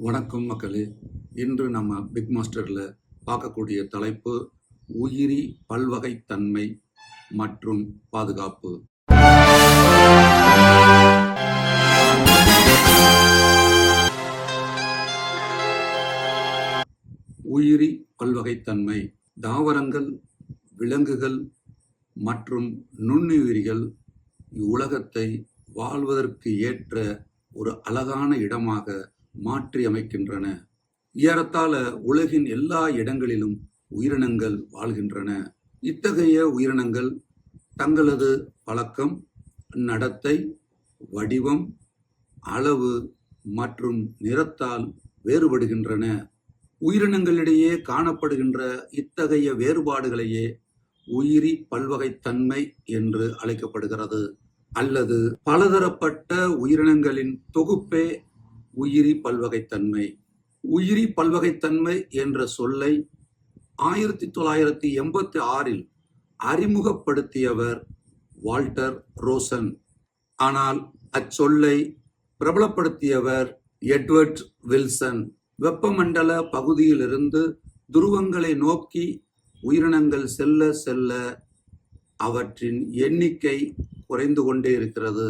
வணக்கம் மக்களே. இன்று நம்ம பிக் மாஸ்டரில் பார்க்கக்கூடிய தலைப்பு உயிரி பல்வகைத்தன்மை மற்றும் பாதுகாப்பு. உயிரி பல்வகைத்தன்மை தாவரங்கள், விலங்குகள் மற்றும் நுண்ணுயிரிகள் இவ்வுலகத்தை வாழ்வதற்கு ஏற்ற ஒரு அழகான இடமாக மாற்றி அமைக்கின்றன. ஏறத்தாழ உலகின் எல்லா இடங்களிலும் உயிரினங்கள் வாழ்கின்றன. இத்தகைய உயிரினங்கள் தங்களது பழக்கம், நடத்தை, வடிவம், அளவு மற்றும் நிறத்தால் வேறுபடுகின்றன. உயிரினங்களிடையே காணப்படுகின்ற இத்தகைய வேறுபாடுகளையே உயிரி பல்வகைத்தன்மை என்று அழைக்கப்படுகிறது. அல்லது பலதரப்பட்ட உயிரினங்களின் தொகுப்பே உயிரி பல்வகைத்தன்மை. உயிரி பல்வகைத்தன்மை என்ற சொல்லை 1986 அறிமுகப்படுத்தியவர் வால்டர் ரோசன். ஆனால் அச்சொல்லை பிரபலப்படுத்தியவர் எட்வர்ட் வில்சன். வெப்பமண்டல பகுதியிலிருந்து துருவங்களை நோக்கி உயிரினங்கள் செல்ல செல்ல அவற்றின் எண்ணிக்கை குறைந்து கொண்டே இருக்கிறது.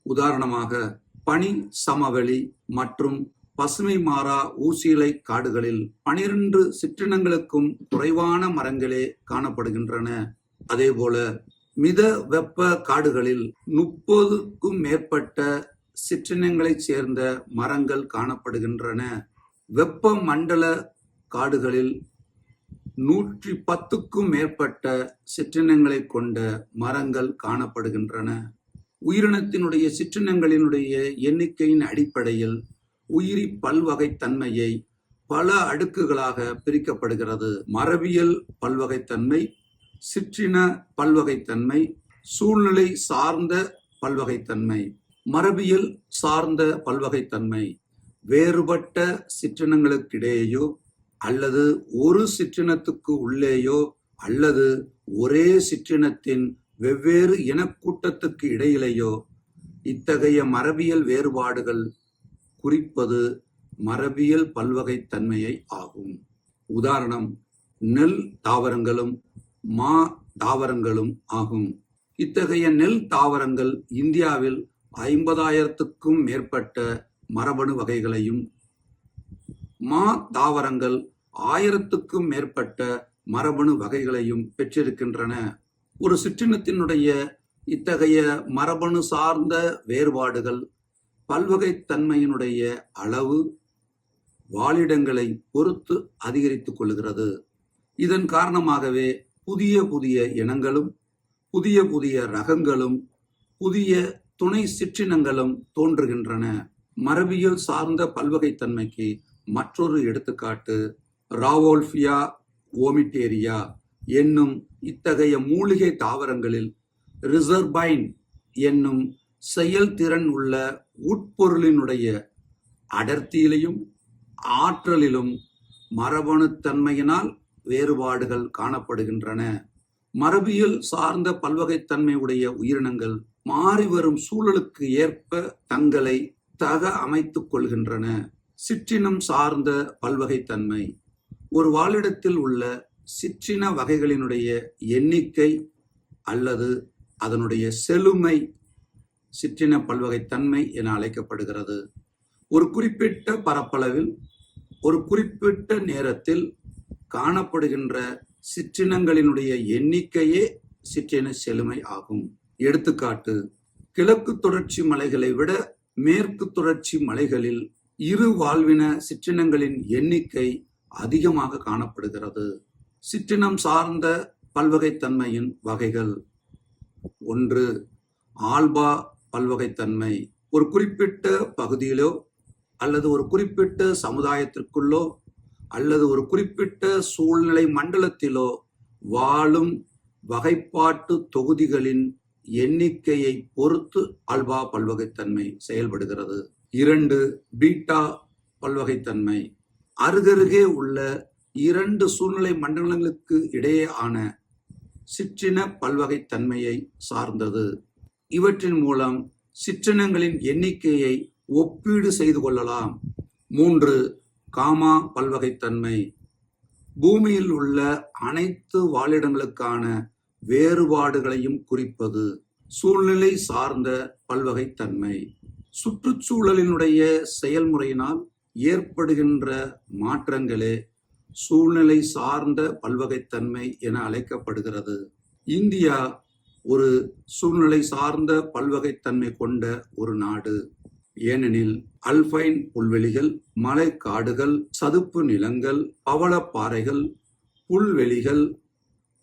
உதாரணமாக, பனி சமவெளி மற்றும் பசுமை மாறா ஊசிலை காடுகளில் 12 சிற்றினங்களுக்கும் குறைவான மரங்களே காணப்படுகின்றன. அதேபோல மித வெப்ப காடுகளில் 30க்கும் மேற்பட்ட சிற்றினங்களைச் சேர்ந்த மரங்கள் காணப்படுகின்றன. வெப்ப மண்டல காடுகளில் 110க்கும் மேற்பட்ட சிற்றினங்களை கொண்ட மரங்கள் காணப்படுகின்றன. உயிரினத்தினுடைய சிற்றினங்களினுடைய எண்ணிக்கையின் அடிப்படையில் உயிரி பல்வகைத்தன்மையை பல அடுக்குகளாக பிரிக்கப்படுகிறது. மரபியல் பல்வகைத்தன்மை, சிற்றின பல்வகைத்தன்மை, சூழ்நிலை சார்ந்த பல்வகைத்தன்மை. மரபியல் சார்ந்த பல்வகைத்தன்மை வேறுபட்ட சிற்றினங்களுக்கிடையேயோ அல்லது ஒரு சிற்றினத்துக்கு உள்ளேயோ அல்லது ஒரே சிற்றினத்தின் வெவ்வேறு இனக்கூட்டத்துக்கு இடையிலேயோ இத்தகைய மரபியல் வேறுபாடுகள் குறிப்பது மரபியல் பல்வகைத்தன்மையை ஆகும். உதாரணம், நெல் தாவரங்களும் மா தாவரங்களும் ஆகும். இத்தகைய நெல் தாவரங்கள் இந்தியாவில் 50,000க்கும் மேற்பட்ட மரபணு வகைகளையும், மா தாவரங்கள் 1000க்கும் மேற்பட்ட மரபணு வகைகளையும் பெற்றிருக்கின்றன. ஒரு சிற்றினத்தினுடைய இத்தகைய மரபணு சார்ந்த வேறுபாடுகள் பல்வகைத்தன்மையினுடைய அளவு, வாழிடங்களை பொறுத்து அதிகரித்துக் கொள்கிறது. இதன் காரணமாகவே புதிய புதிய இனங்களும் புதிய புதிய ரகங்களும் புதிய துணை சிற்றினங்களும் தோன்றுகின்றன. மரபியல் சார்ந்த பல்வகைத்தன்மைக்கு மற்றொரு எடுத்துக்காட்டு ராவோல்ஃபியா ஓமிட்டேரியா என்னும் இத்தகைய மூலிகை தாவரங்களில் ரிசர்பைன் என்னும் செயல்திறன் உள்ள உட்பொருளினுடைய அடர்த்தியிலும் ஆற்றலிலும் மரபணுத்தன்மையினால் வேறுபாடுகள் காணப்படுகின்றன. மரபியல் சார்ந்த பல்வகைத்தன்மையுடைய உயிரினங்கள் மாறிவரும் சூழலுக்கு ஏற்ப தங்களை அமைத்துக் கொள்கின்றன. சிற்றினம் சார்ந்த பல்வகைத்தன்மை ஒரு வாழிடத்தில் உள்ள சிற்றின வகைகளினுடைய எண்ணிக்கை அல்லது அதனுடைய செழுமை சிற்றின பல்வகைத்தன்மை என அழைக்கப்படுகிறது. ஒரு குறிப்பிட்ட பரப்பளவில் ஒரு குறிப்பிட்ட நேரத்தில் காணப்படுகின்ற சிற்றினங்களினுடைய எண்ணிக்கையே சிற்றின செழுமை ஆகும். எடுத்துக்காட்டு, கிழக்கு தொடர்ச்சி மலைகளை விட மேற்கு தொடர்ச்சி மலைகளில் இரு வாழ்வின சிற்றினங்களின் எண்ணிக்கை அதிகமாக காணப்படுகிறது. சிற்றினம் சார்ந்த பல்வகைத்தன்மையின் வகைகள். 1. ஆல்பா பல்வகைத்தன்மை. ஒரு குறிப்பிட்ட பகுதியிலோ அல்லது ஒரு குறிப்பிட்ட சமுதாயத்திற்குள்ளோ அல்லது ஒரு குறிப்பிட்ட சூழ்நிலை மண்டலத்திலோ வாழும் வகைப்பாட்டு தொகுதிகளின் எண்ணிக்கையை பொறுத்து ஆல்பா பல்வகைத்தன்மை செயல்படுகிறது. 2. பீட்டா பல்வகைத்தன்மை. அருகருகே உள்ள 2 சூழ்நிலை மண்டலங்களுக்கு இடையே ஆன சிற்றின பல்வகைத்தன்மையை சார்ந்தது. இவற்றின் மூலம் சிற்றினங்களின் எண்ணிக்கையை ஒப்பீடு செய்து கொள்ளலாம். 3. காமா பல்வகைத்தன்மை. பூமியில் உள்ள அனைத்து வாழிடங்களுக்கான வேறுபாடுகளையும் குறிப்பது. சூழ்நிலை சார்ந்த பல்வகைத்தன்மை. சுற்றுச்சூழலினுடைய செயல்முறையினால் ஏற்படுகின்ற மாற்றங்களே சூழ்நிலை சார்ந்த பல்வகைத்தன்மை என அழைக்கப்படுகிறது. இந்தியா ஒரு சூழ்நிலை சார்ந்த பல்வகைத்தன்மை கொண்ட ஒரு நாடு. ஏனெனில் அல்பைன் புல்வெளிகள், மலைக்காடுகள், சதுப்பு நிலங்கள், பவளப்பாறைகள், புல்வெளிகள்,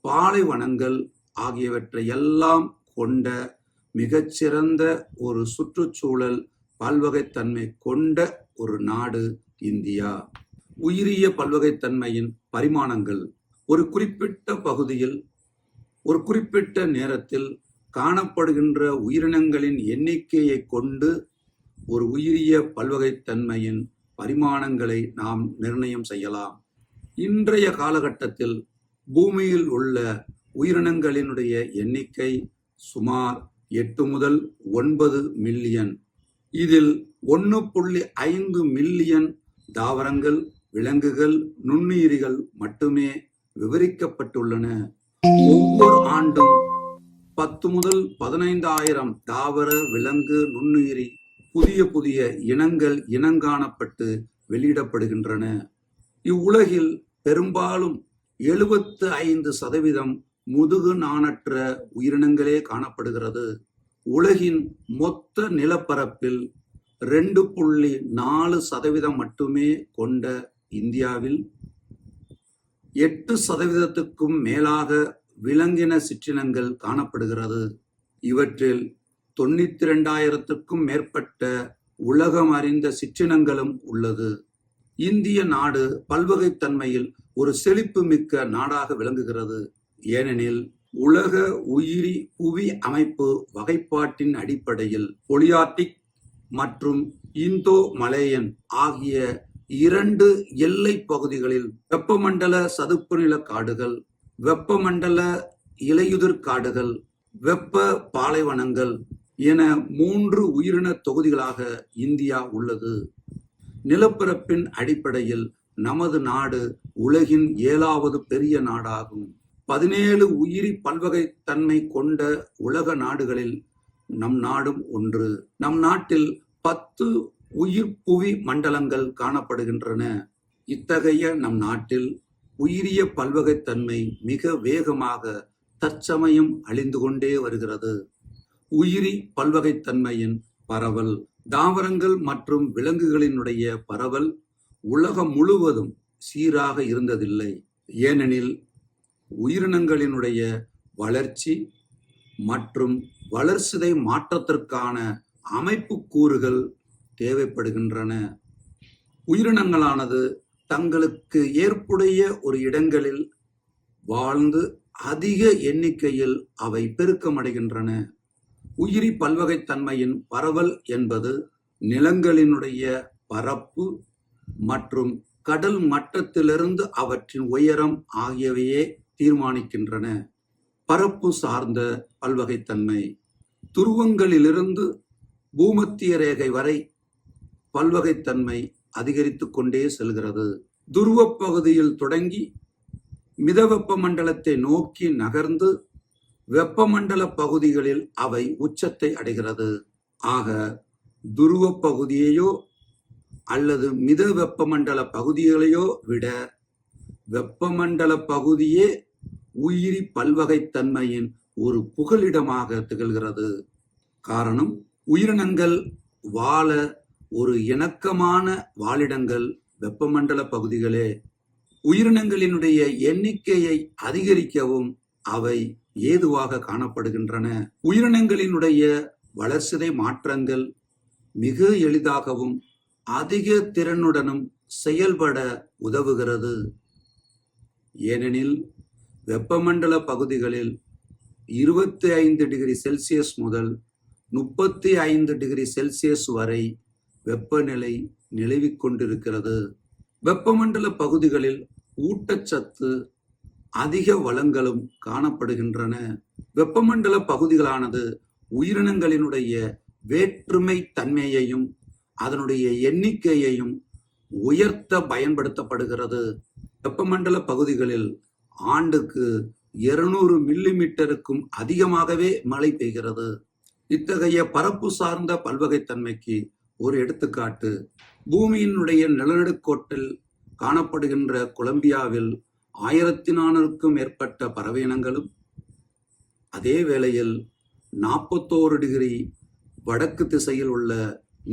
பாலைவனங்கள் ஆகியவற்றை எல்லாம் கொண்ட மிகச்சிறந்த ஒரு சுற்றுச்சூழல் பல்வகைத்தன்மை கொண்ட ஒரு நாடு இந்தியா. உயிரிய பல்வகைத்தன்மையின் பரிமாணங்கள். ஒரு குறிப்பிட்ட பகுதியில் ஒரு குறிப்பிட்ட நேரத்தில் காணப்படுகின்ற உயிரினங்களின் எண்ணிக்கையை கொண்டு ஒரு உயிரிய பல்வகைத்தன்மையின் பரிமாணங்களை நாம் நிர்ணயம் செய்யலாம். இன்றைய காலகட்டத்தில் பூமியில் உள்ள உயிரினங்களினுடைய எண்ணிக்கை சுமார் 8 முதல் 9 மில்லியன். இதில் 1.5 மில்லியன் தாவரங்கள், விலங்குகள், நுண்ணுயிரிகள் மட்டுமே விவரிக்கப்பட்டுள்ளன. ஒவ்வொரு ஆண்டும் 10 முதல் 15,000 தாவர, விலங்கு, நுண்ணுயிரி புதிய இனங்கள் இனங்காணப்பட்டு வெளியிடப்படுகின்றன. இவ்வுலகில் பெரும்பாலும் 75% முதுகு நாணற்ற உயிரினங்களே காணப்படுகிறது. உலகின் மொத்த நிலப்பரப்பில் 2.4% மட்டுமே கொண்ட இந்தியாவில் 8%க்கும் மேலாக விலங்கின சிற்றினங்கள் காணப்படுகிறது. இவற்றில் 92,000க்கும் மேற்பட்ட உலகம் அறிந்த சிற்றினங்களும் உள்ளது. இந்திய நாடு பல்வகைத்தன்மையில் ஒரு செழிப்பு மிக்க நாடாக விளங்குகிறது. ஏனெனில் உலக உயிரி புவி அமைப்பு வகைப்பாட்டின் அடிப்படையில் பொலியார்டிக் மற்றும் இந்தோ மலேயன் ஆகிய 2 எல்லை பகுதிகளில் வெப்பமண்டல சதுப்பு நில காடுகள், வெப்பமண்டல இலையுதிர் காடுகள், வெப்ப பாலைவனங்கள் என 3 உயிரின தொகுதிகளாக இந்தியா உள்ளது. நிலப்பரப்பின் அடிப்படையில் நமது நாடு உலகின் 7வது பெரிய நாடாகும். 17 உயிரி பல்வகைத்தன்மை கொண்ட உலக நாடுகளில் நம் நாடும் ஒன்று. நம் நாட்டில் 10 உயிர் புவி மண்டலங்கள் காணப்படுகின்றன. இத்தகைய நம் நாட்டில் உயிரிய பல்வகைத்தன்மை மிக வேகமாக தற்சமயம் அழிந்து கொண்டே வருகிறது. உயிரி பல்வகைத்தன்மையின் பரவல். தாவரங்கள் மற்றும் விலங்குகளினுடைய பரவல் உலகம் முழுவதும் சீராக இருந்ததில்லை. ஏனெனில் உயிரினங்களினுடைய வளர்ச்சி மற்றும் வளர்சிதை மாற்றத்திற்கான அமைப்பு கூறுகள் தேவைப்படுகின்றன. உயிரினங்களானது தங்களுக்கு ஏற்புடைய ஒரு இடங்களில் வாழ்ந்து அதிக எண்ணிக்கையில் அவை பெருக்கமடைகின்றன. உயிரி பல்வகைத்தன்மையின் பரவல் என்பது நிலங்களினுடைய பரப்பு மற்றும் கடல் மட்டத்திலிருந்து அவற்றின் உயரம் ஆகியவையே தீர்மானிக்கின்றன. பரப்பு சார்ந்த பல்வகைத்தன்மை. துருவங்களிலிருந்து பூமத்திய ரேகை வரை பல்வகைத்தன்மை அதிகரித்து கொண்டே செல்கிறது. துருவ பகுதியில் தொடங்கி மிதவெப்ப மண்டலத்தை நோக்கி நகர்ந்து வெப்பமண்டல பகுதிகளில் அவை உச்சத்தை அடைகிறது. ஆக துருவ பகுதியையோ அல்லது மித வெப்பமண்டல பகுதிகளையோ விட வெப்பமண்டல பகுதியே உயிரி பல்வகைத்தன்மையின் ஒரு புகலிடமாக திகழ்கிறது. காரணம், உயிரினங்கள் வாழ ஒரு இணக்கமான வாழிடங்கள் வெப்பமண்டல பகுதிகளே. உயிரினங்களினுடைய எண்ணிக்கையை அதிகரிக்கவும் அவை ஏதுவாக காணப்படுகின்றன. உயிரினங்களினுடைய வளர்சிதை மாற்றங்கள் மிக எளிதாகவும் அதிக திறனுடனும் செயல்பட உதவுகிறது. ஏனெனில் வெப்பமண்டல பகுதிகளில் 25 டிகிரி செல்சியஸ் முதல் 35 டிகிரி செல்சியஸ் வரை வெப்பநிலை நிலவிக் கொண்டிருக்கிறது. வெப்பமண்டல பகுதிகளில் ஊட்டச்சத்து அதிக வளங்களும் காணப்படுகின்றன. வெப்பமண்டல பகுதிகளானது உயிரினங்களினுடைய வேற்றுமை தன்மையையும் அதனுடைய எண்ணிக்கையையும் உயர்த்த பயன்படுத்தப்படுகிறது. வெப்பமண்டல பகுதிகளில் ஆண்டுக்கு 200 மில்லிமீட்டருக்கும் அதிகமாகவே மழை பெய்கிறது. இத்தகைய பரப்பு சார்ந்த பல்வகைத்தன்மைக்கு ஒரு எடுத்துக்காட்டு பூமியினுடைய நிலநடுக்கோட்டில் காணப்படுகின்ற கொலம்பியாவில் 1400க்கும் மேற்பட்ட பறவை இனங்களும், அதே வேளையில் 41 டிகிரி வடக்கு திசையில் உள்ள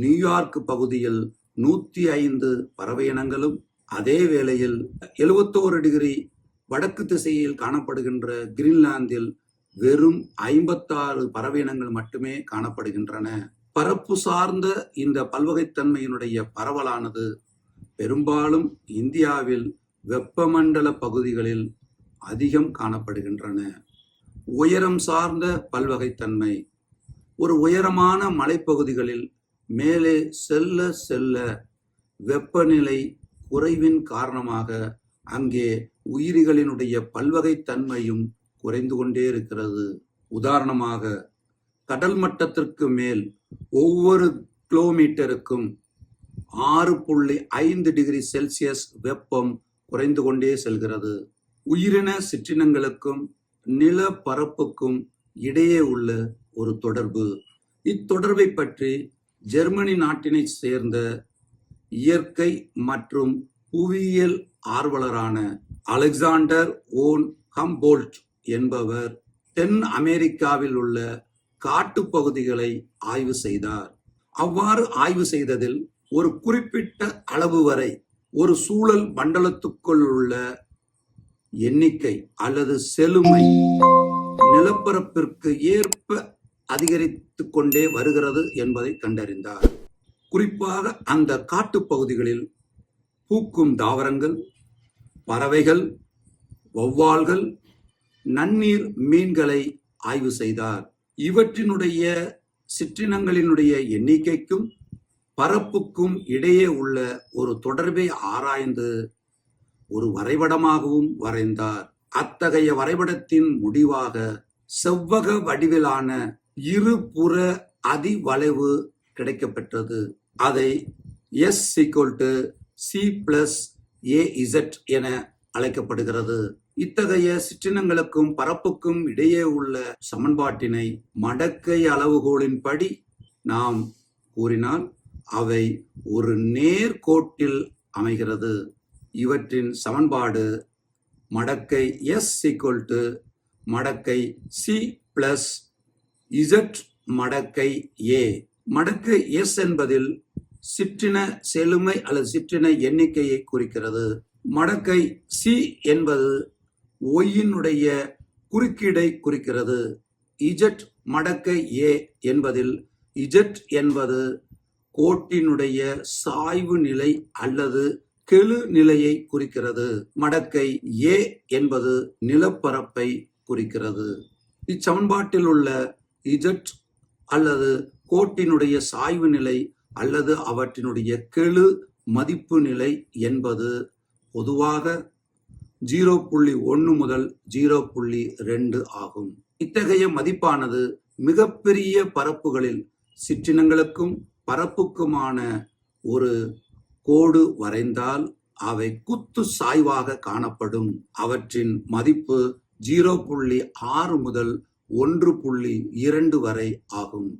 நியூயார்க் பகுதியில் 105 பறவை இனங்களும், அதே வேளையில் 71 டிகிரி வடக்கு திசையில் காணப்படுகின்ற கிரீன்லாந்தில் வெறும் 56 பறவை இனங்கள் மட்டுமே காணப்படுகின்றன. பரப்பு சார்ந்த இந்த பல்வகைத்தன்மையினுடைய பரவலானது பெரும்பாலும் இந்தியாவில் வெப்பமண்டல பகுதிகளில் அதிகம் காணப்படுகின்றன. உயரம் சார்ந்த பல்வகைத்தன்மை ஒரு உயரமான மலைப்பகுதிகளில் மேலே செல்ல செல்ல வெப்பநிலை குறைவின் காரணமாக அங்கே உயிரிகளினுடைய பல்வகைத்தன்மையும் குறைந்து கொண்டே இருக்கிறது. உதாரணமாக கடல் மட்டத்திற்கு மேல் ஒவ்வொரு கிலோமீட்டருக்கும் 6.5 டிகிரி செல்சியஸ் வெப்பம் குறைந்து கொண்டே செல்கிறது. உயிரின சிற்றினங்களுக்கும் நிலப்பரப்புக்கும் இடையே உள்ள ஒரு தொடர்பு. இத்தொடர்பை பற்றி ஜெர்மனி நாட்டினை சேர்ந்த இயற்கை மற்றும் புவியியல் ஆர்வலரான அலெக்சாண்டர் ஓன் ஹம்போல்ட் என்பவர் தென் அமெரிக்காவில் உள்ள காட்டுப்பகுதிகளை ஆய்வு செய்தார். அவ்வாறு ஆய்வு செய்ததில் ஒரு குறிப்பிட்ட அளவு வரை ஒரு சூழல் மண்டலத்துக்குள் உள்ள எண்ணிக்கை அல்லது செழுமை நிலப்பரப்பிற்கு ஏற்ப அதிகரித்து கொண்டே வருகிறது என்பதை கண்டறிந்தார். குறிப்பாக அந்த காட்டுப்பகுதிகளில் பூக்கும் தாவரங்கள், பறவைகள், வௌவால்கள், நன்னீர் மீன்களை ஆய்வு செய்தார். இவற்றினுடைய சிற்றினங்களினுடைய எண்ணிக்கைக்கும் பரப்புக்கும் இடையே உள்ள ஒரு தொடர்பை ஆராய்ந்து ஒரு வரைபடமாகவும் வரைந்தார். அத்தகைய வரைபடத்தின் முடிவாக செவ்வக வடிவிலான இருபுற அதிவளைவு கிடைக்கப்பெற்றது. அதை S=C+AZ என அழைக்கப்படுகிறது. இத்தகைய சிற்றினங்களுக்கும் பரப்புக்கும் இடையே உள்ள சமன்பாட்டினை மடக்கை அளவுகோலின்படி நாம் கூறினால் அவை ஒரு நேர்கோட்டில் அமைகிறது. இவற்றின் சமன்பாடு மடக்கை S=மடக்கை C+Z மடக்கை A. மடக்கை S என்பதில் சிற்றின செழுமை அல்லது சிற்றின எண்ணிக்கையை குறிக்கிறது. மடக்கை C என்பது ஒய்யினுடைய குறுக்கீடை குறிக்கிறது. Z மடக்கை A என்பதில் Z என்பது கோட்டினுடைய சாய்வு நிலை அல்லது கெழு நிலையை குறிக்கிறது. மடக்கை A என்பது நிலப்பரப்பை குறிக்கிறது. இச்சமன்பாட்டில் உள்ள Z அல்லது கோட்டினுடைய சாய்வு நிலை அல்லது அவற்றினுடைய கெழு மதிப்பு நிலை என்பது பொதுவாக 0.1 முதல் 0.2 ஆகும். இத்தகைய மதிப்பானது மிகப்பெரிய பரப்புகளில் சிற்றினங்களுக்கும் பரப்புக்குமான ஒரு கோடு வரைந்தால் அவை குத்து சாய்வாக காணப்படும். அவற்றின் மதிப்பு 0.6 முதல் 1.2 வரை ஆகும்.